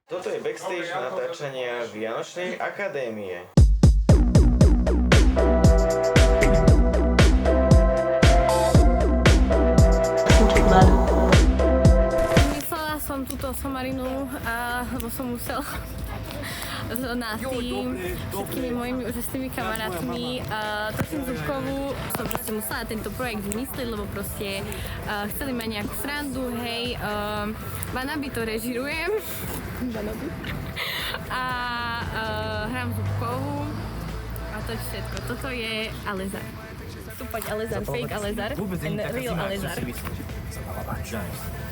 Toto je backstage natáčania Vianočnej akadémie. Myslela som túto somarinu, lebo som musela na tým všetkými mojimi úžasnými kamarátmi. Točím Zubkovú, som proste musela tento projekt vymyslieť, lebo proste chceli mať nejakú srandu, hej. Vanaby to režirujem. A hrám Zubkovú. A to je všetko. Toto je Alezar. Stúpať Alezar, fake Alezar and real Alezar.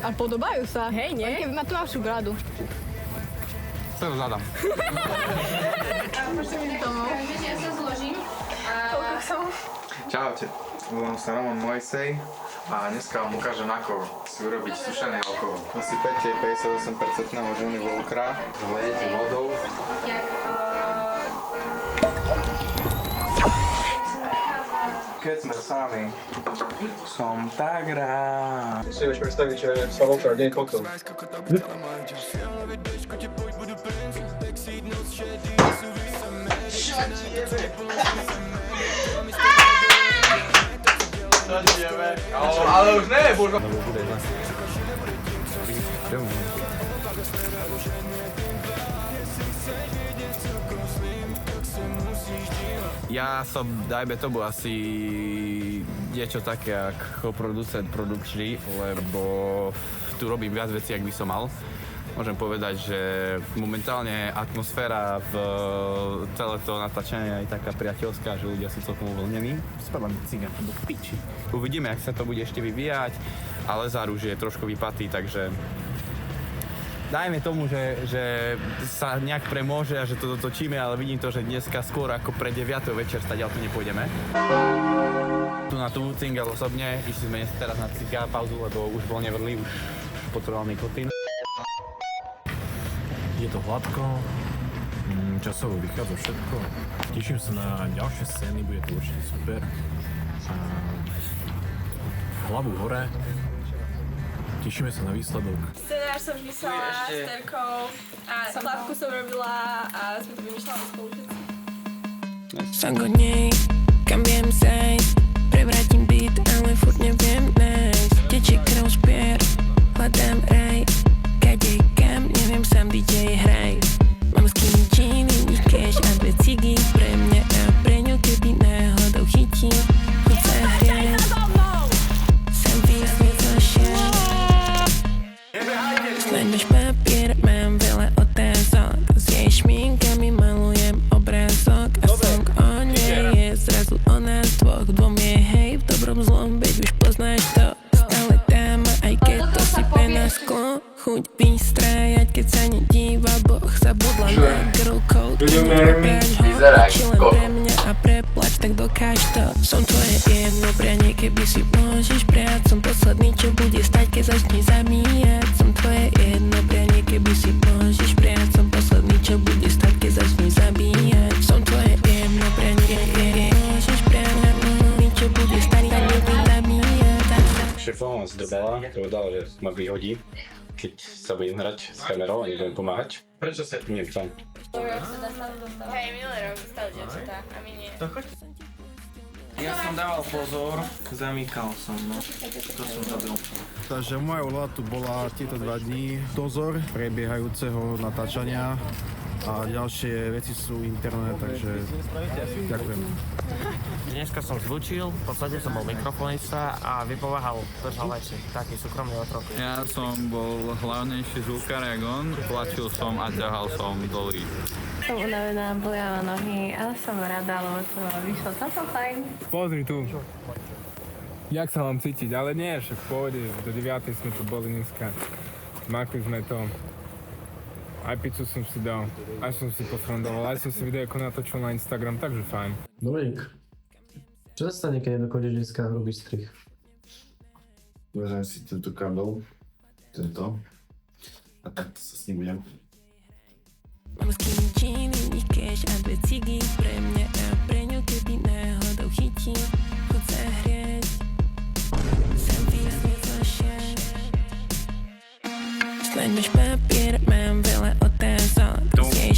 A podobajú sa. Hej, nie? Keby má tmavšiu bradu. Sa zadám. Poďte mi domov. Ja sa zložím. Koľko som? Čaute, volám sa Roman Mojsej a dneska vám ukážem, ako si urobiť sušený alkohol. Nasypete 58% ženy volkra, zlejete vodou. Keď sme sami, som tak rád. Si vieš predstaviť, že sa volkra deň koktel. Ale už ne, božo. Ja som, dajme tomu, asi niečo také ako producent produkčný, lebo tu robím viac vecí, ak by som mal. Môžem povedať, že momentálne atmosféra v celé to natáčanie je taká priateľská, že ľudia sú celkom uvoľnení. Spadám cigán do piči. Uvidíme, jak sa to bude ešte vyvíjať, ale Zár už je trošku vypatý, takže dajme tomu, že sa nejak premôže a že to dotočíme, ale vidím to, že dneska skôr ako pre 9. večer stadiaľ tu nepôjdeme. Tu na tú single osobne, išli sme teraz na cigá pauzu, lebo už bol nevrlý, už potreboval nikotín. Je to hladko, časovo vychádza všetko. Teším sa na ďalšie scény, bude to určite super. Hlavu hore, tešíme sa na výsledok. Scenár som písala s Terkou a Slavku som robila a sme to vymýšľali spolu všetci. Sang od nej, kam viem zajsť, prevrátim byt, ale furt neviem nájsť. Tečie krv z pier, hľadám raj, kadej kam, neviem sám DJ hraj. Mám skinny džíny, nich cash a 2 cigy pre mňa a pre ňu, keby náhodou chytí. Chuť sa hrieť, sem vysniť zo šiel. Snaďbeš papier, mám veľa otázok, s jej šminkami malujem obrázok a song o nej je zrazu o nás dvoch. V dvom je hej, v dobrom zlom, veď už poznáš to. Stále dáma, aj keď to sype na sklo. Chuť vystrájať, keď sa nedíva Boh. Zabudla na girl code, nepráš ho, či len pre mňa a preplač, tak dokáž to. Som tvoje jedno prianie, keby si môžeš priať. Som posledný, čo bude stať, keď začne zamíjať. Som tvoje jedno prianie, keby si môžeš priať. Som posledný, čo bude stať, keď začne zabíjať. Som tvoje jedno prianie, keby môžeš priať. Posledný, čo bude stať, keď začne zabíjať. Šéfom z Drbala povedal, že ma vyhodí, keď sa budem hrať s kamerou a nebudem pomáhať. Prečo sa nechcem? Hej, minulý rok dostali dievčatá a my nie. Ja som dával pozor, zamykal som, no. To som robil. Takže moja úloha tu bola tieto 2 dní dozor prebiehajúceho natáčania a ďalšie veci sú interné, takže ďakujem. Dneska som zvučil, v podstate som bol mikrofonista a vypováhal, držal veci, taký súkromný otrok. Ja som bol hlavnejší zvukár jak on, tlačil som a ťahal som doli. Som unavená, bolia ma nohy, ale som rada, lebo to vyšlo celkom fajn. Pozri tu. Jak sa mám cítiť, ale nie, však v pohode, do 9. sme tu boli dneska. Makli sme to. Aj pizzu som si dal, aj som si posrandoval, aj som si video natočil na Instagram, takže fajn. Dominik, čo sa stane, keď nedokončíš dneska hrubý strih? Uvažujem si tento kabel, tento, a takto sa s ním budem. Mám skinny džíny, nich cash a 2 cigy pre mňa a pre ňu, keby náhodou chytí. Chuť sa hrieť, sem vysniť zo šiel. Snaďbeš papier, mám veľa otázok.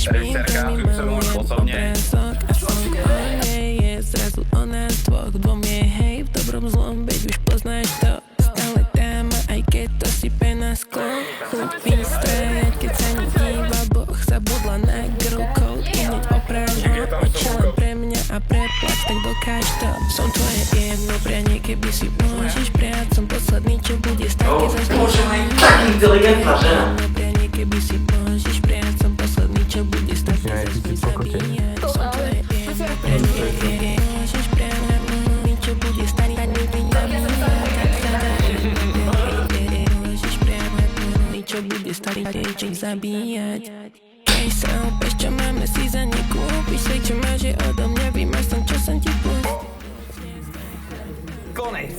šminkami malujem obrázok a som o nej je zrazu o nás dvoch. Dvom je hej, v dobrom zlom, veď už poznáš to. Stále dáma, aj keď to sype na sklo. Chuť vystrájať, keď sa nedíva Boh. Zabudla na girl code, hneď oprážom. Čo len pre mňa a pre plač, tak dokáž to. Som tvoje jedno prianie, keby si môžeš priať. Som posledný, čo bude stať, keď začneš Tak inteligentná žena. jedno prianie, keby si môžeš priať. Som posledný, čo bude stať, keď začneš zabíjať. Som tvoje jedno prianie, keby môžeš priať. Posledný, čo bude stať, keď začneš čo bude stať, keď zabíjať. Hej sa opäť, čo máme si za nekúpiš. Svej, čo máš je odo mňa, vymáš som, čo som ti pustil. Konec.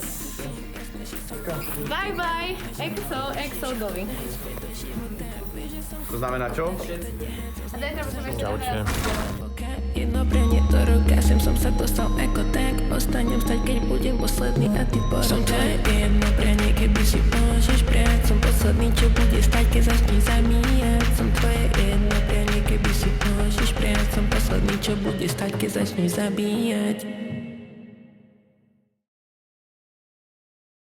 Bye bye, exodovi. To znamená čo? A zajtra budeme ešte Čaute. Jedno prianie do roka, sem som sa dostal ako tak. Ostanem stať, keď budem posledný a ty po som tvoje jedno prianie, keby si môžeš priať. Som posledný, čo bude stať, keď začneš zamíjať. Som tvoje jedno prianie, keby si môžeš priať. Som posledný, čo bude stať, keď začneš zabíjať.